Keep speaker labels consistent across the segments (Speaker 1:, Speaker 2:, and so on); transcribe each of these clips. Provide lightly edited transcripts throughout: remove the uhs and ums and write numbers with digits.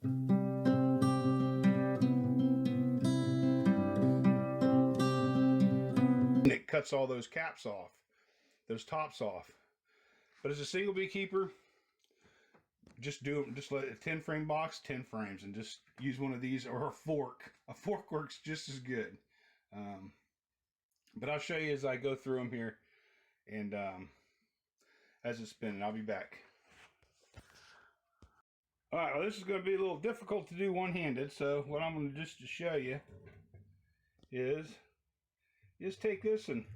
Speaker 1: And it cuts all those caps off, those tops off. But as a single beekeeper, just let a 10 frame box, 10 frames, and just use one of these, or a fork. A fork works just as good. But I'll show you as I go through them here, and as it's spinning. I'll be back. All right, well, this is going to be a little difficult to do one-handed, so what I'm going to just to show you is just take this and,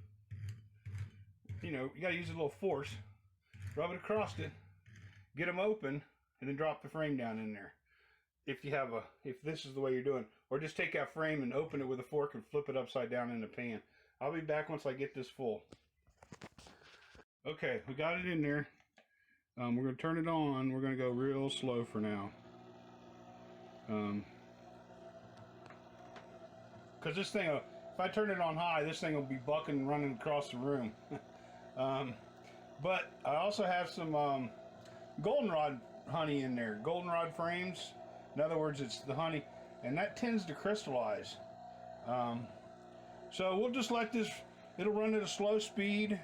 Speaker 1: you know, you got to use a little force, rub it across it, get them open, and then drop the frame down in there. If this is the way you're doing, or just take that frame and open it with a fork and flip it upside down in the pan. I'll be back once I get this full. Okay, we got it in there. We're going to turn it on. We're going to go real slow for now. Because this thing, if I turn it on high, this thing will be bucking and running across the room. But I also have some goldenrod honey in there. Goldenrod frames. In other words, it's the honey. And that tends to crystallize. So we'll just let this, it'll run at a slow speed.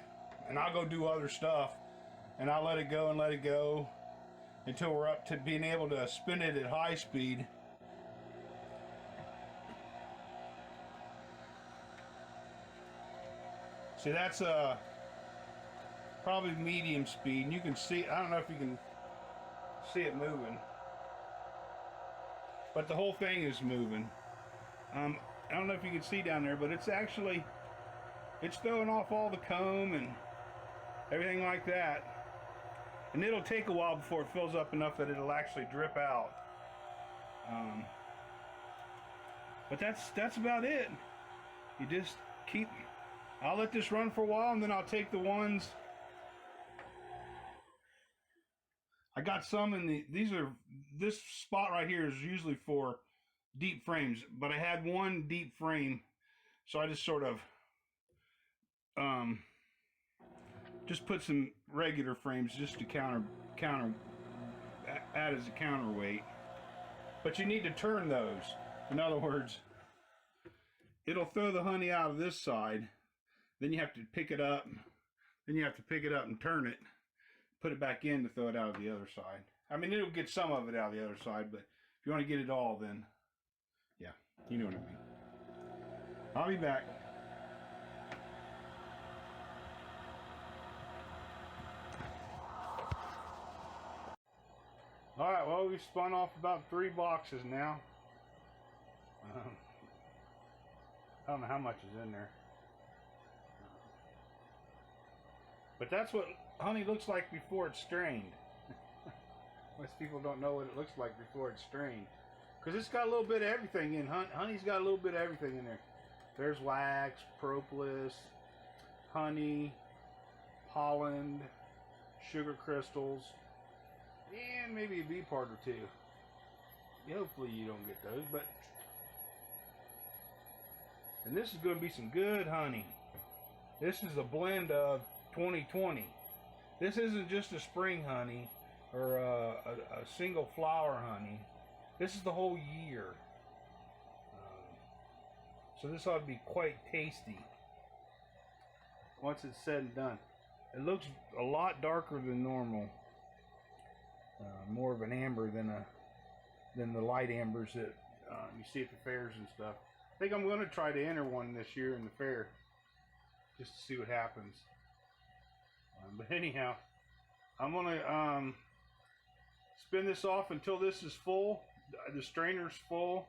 Speaker 1: And I'll go do other stuff. And I'll let it go and let it go until we're up to being able to spin it at high speed. See, that's probably medium speed. And you can see, I don't know if you can see it moving, but the whole thing is moving. I don't know if you can see down there, but it's actually, it's throwing off all the comb and everything like that. And it'll take a while before it fills up enough that it'll actually drip out. But that's about it. You just keep, I'll let this run for a while, and then I'll take the ones. I got some in the, this spot right here is usually for deep frames, but I had one deep frame, so I just sort of just put some regular frames just to add as a counterweight. But you need to turn those. In other words, it'll throw the honey out of this side, then you have to pick it up, then you have to pick it up and turn it, put it back in to throw it out of the other side. I mean, it'll get some of it out of the other side, but if you want to get it all, then yeah, you know what I mean. I'll be back. All right, well, we've spun off about 3 boxes now. I don't know how much is in there. But that's what honey looks like before it's strained. Most people don't know what it looks like before it's strained. Because it's got a little bit of everything in. Honey's got a little bit of everything in there. There's wax, propolis, honey, pollen, sugar crystals, and maybe a bee part or two. Hopefully you don't get those, but... And this is going to be some good honey. This is a blend of 2020. This isn't just a spring honey or a single flower honey. This is the whole year. So this ought to be quite tasty once it's said and done. It looks a lot darker than normal. More of an amber than the light ambers that you see at the fairs and stuff. I think I'm going to try to enter one this year in the fair just to see what happens. But anyhow, I'm going to spin this off until this is full, the strainer's full,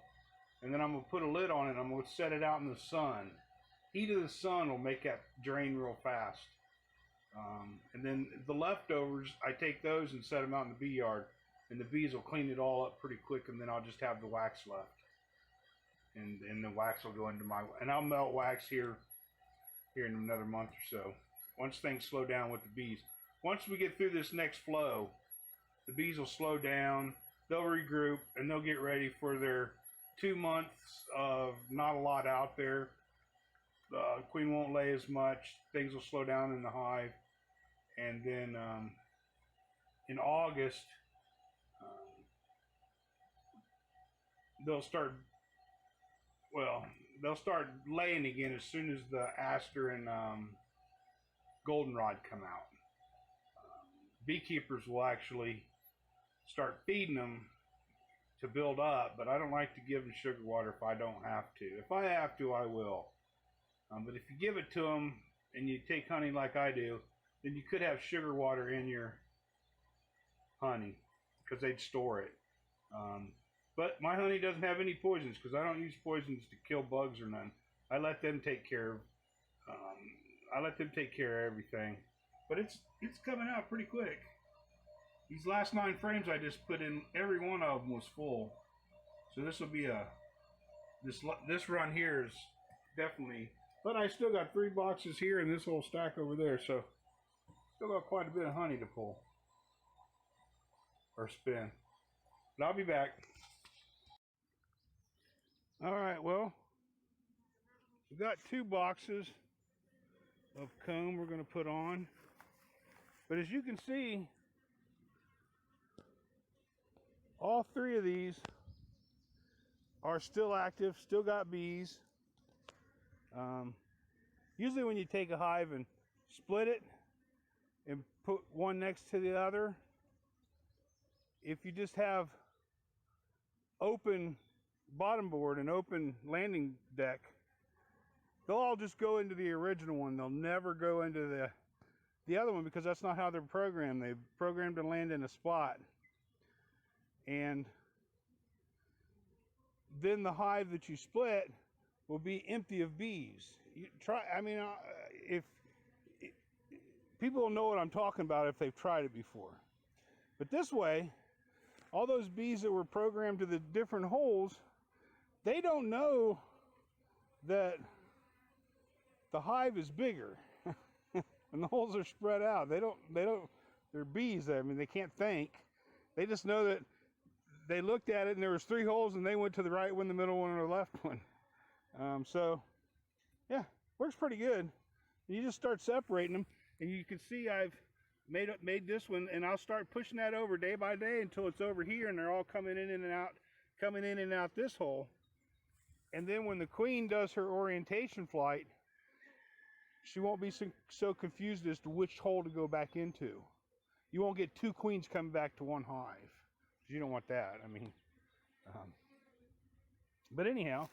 Speaker 1: and then I'm going to put a lid on it. I'm going to set it out in the sun. Heat of the sun will make that drain real fast. And then the leftovers, I take those and set them out in the bee yard, and the bees will clean it all up pretty quick, and then I'll just have the wax left. And the wax will go into my, and I'll melt wax here in another month or so, once things slow down with the bees. Once we get through this next flow, the bees will slow down, they'll regroup, and they'll get ready for their 2 months of not a lot out there. The queen won't lay as much, things will slow down in the hive, and then in August, they'll start, well, they'll start laying again as soon as the aster and goldenrod come out. Beekeepers will actually start feeding them to build up, but I don't like to give them sugar water if I don't have to. If I have to, I will. But if you give it to them and you take honey like I do, then you could have sugar water in your honey because they'd store it. But my honey doesn't have any poisons because I don't use poisons to kill bugs or none. I let them take care of. I let them take care of everything. But it's coming out pretty quick. These last 9 frames I just put in, every one of them was full. So this will be this run here is definitely. But I still got 3 boxes here and this whole stack over there, so still got quite a bit of honey to pull or spin. But I'll be back. All right, well, we've got 2 boxes of comb we're going to put on. But as you can see, all 3 of these are still active, still got bees. Usually when you take a hive and split it and put one next to the other, if you just have open bottom board and open landing deck, they'll all just go into the original one. They'll never go into the other one because that's not how they're programmed. They're programmed to land in a spot. And then the hive that you split will be empty of bees. You try, I mean, if people will know what I'm talking about if they've tried it before. But this way, all those bees that were programmed to the different holes, they don't know that the hive is bigger and the holes are spread out. They're bees. I mean, they can't think. They just know that they looked at it and there was 3 holes and they went to the right one, the middle one, or the left one. So yeah, works pretty good. You just start separating them, and you can see I've made this one, and I'll start pushing that over day by day until it's over here and they're all coming in and out this hole. And then when the queen does her orientation flight, she won't be so confused as to which hole to go back into. You won't get 2 queens coming back to one hive. You don't want that. I mean, but anyhow,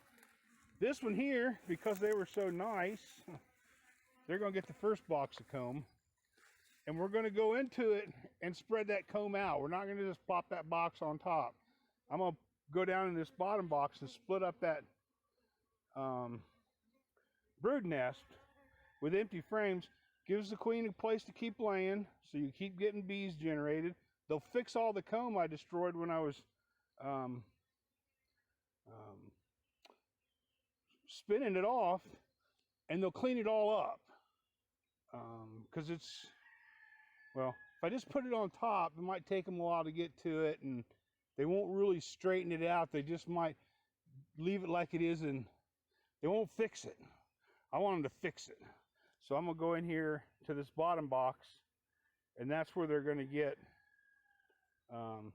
Speaker 1: this one here, because they were so nice, they're going to get the first box of comb, and we're going to go into it and spread that comb out. We're not going to just pop that box on top. I'm going to go down in this bottom box and split up that brood nest with empty frames. Gives the queen a place to keep laying, so you keep getting bees generated. They'll fix all the comb I destroyed when I was spinning it off, and they'll clean it all up. Because it's, well, if I just put it on top, it might take them a while to get to it, and they won't really straighten it out. They just might leave it like it is, and they won't fix it. I want them to fix it. So I'm going to go in here to this bottom box, and that's where they're going to get, I'm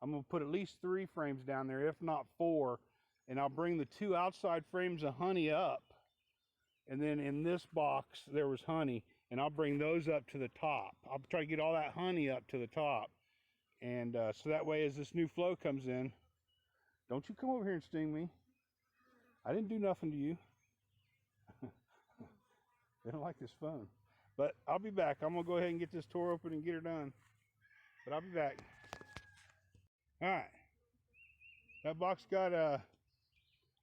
Speaker 1: going to put at least 3 frames down there, if not 4, and I'll bring the 2 outside frames of honey up. And then in this box, there was honey, and I'll bring those up to the top. I'll try to get all that honey up to the top. And so that way, as this new flow comes in, don't you come over here and sting me. I didn't do nothing to you. They don't like this phone. But I'll be back. I'm going to go ahead and get this door open and get her done. But I'll be back. All right. That box got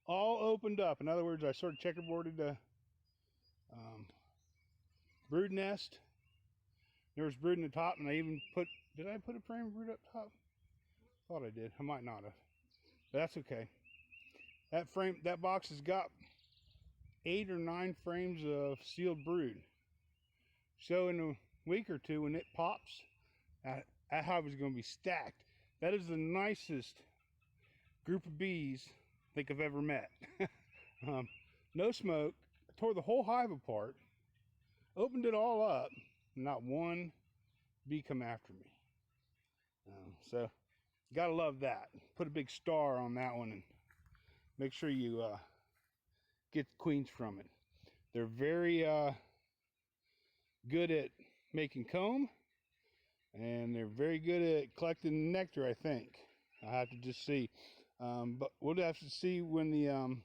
Speaker 1: all opened up. In other words, I sort of checkerboarded the brood nest. There was brood in the top, and I even put, did I put a frame of brood up top? Thought I did. I might not have. But that's okay. That box has got 8 or 9 frames of sealed brood. So in a week or 2, when it pops, that hive is going to be stacked. That is the nicest group of bees I think I've ever met. No smoke. I tore the whole hive apart, opened it all up, and not one bee come after me. So Gotta love that. Put a big star on that one and make sure you get queens from it. They're very good at making comb, and they're very good at collecting nectar, I think. I have to just see. But we'll have to see when the